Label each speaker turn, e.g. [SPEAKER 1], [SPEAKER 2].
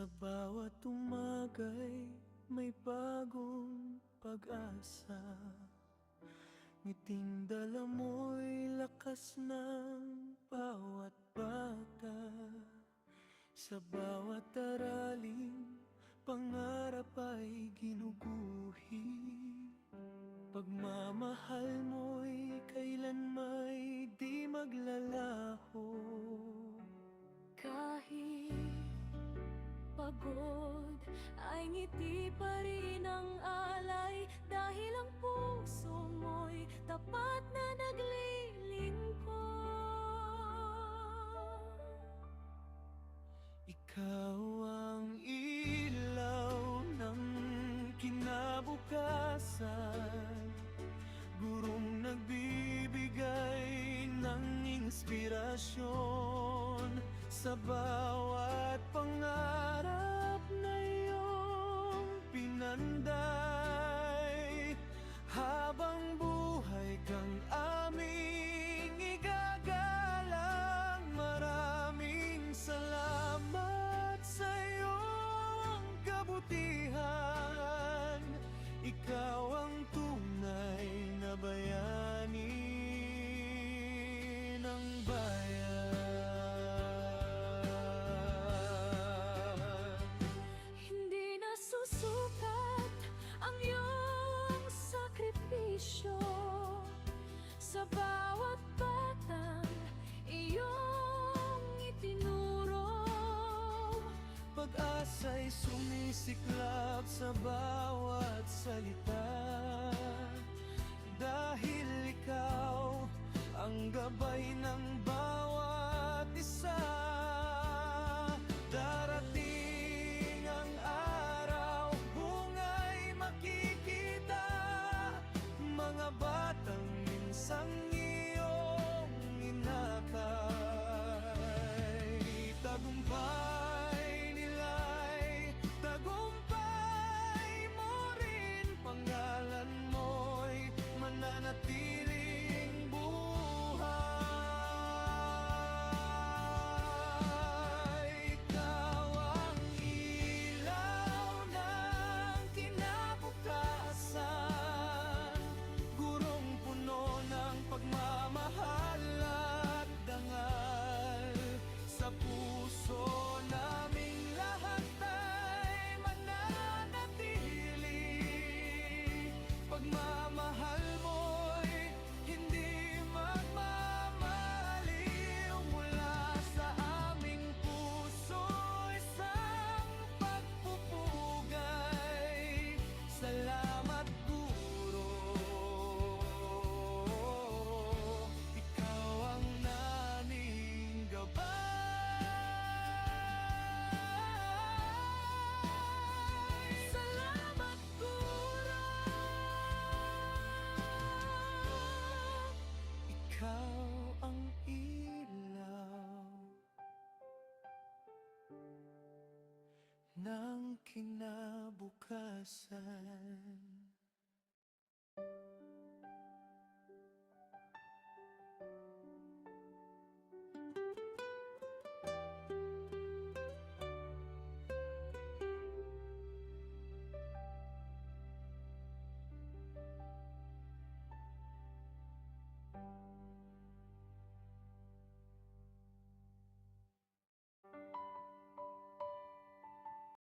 [SPEAKER 1] Sa bawat umaga'y may bagong pag-asa. Ngiting dala mo'y lakas ng bawat bata. Sa bawat araling pangarap ay ginuguhit. Pagmamahal mo'y kailan may di maglalaho.
[SPEAKER 2] Kahit pagod ay ngiti pa rin ang alay, dahil ang puso mo'y tapat na naglilingkod.
[SPEAKER 1] Ikaw ang ilaw ng kinabukasan, gurong nagbibigay ng inspirasyon sa bawat pangarap na iyong pinanday. Habang buhay kang aming igagalang, maraming salamat sa iyong kabutihan. Ikaw ang tunay na bayani ng bayan.
[SPEAKER 2] Hindi nasusukat ang iyong sakripisyo sa bawat batang iyong itinuro.
[SPEAKER 1] Pag-asa'y sumisiklab sa bawat salita, dahil ikaw ang gabay ng bawat isa. Darating ang araw, bunga'y makikita, mga batang minsang iyong inakay. Tagumpay nila'y tagumpay mo rin, pangalan mo'y mananatiling buhay. Ikaw ang ilaw ng kinabukasan, gurong puno ng pagmamahal at dangal. Sa puso naming lahat ay mananatili, pagmamahal mo'y hindi magmamaliw. Mula sa aming puso isang pagpupugay. Salamat guro, ikaw ang naming gabay.
[SPEAKER 2] Salamat, Guro.
[SPEAKER 1] Ikaw ang ilaw ng kinabukasan.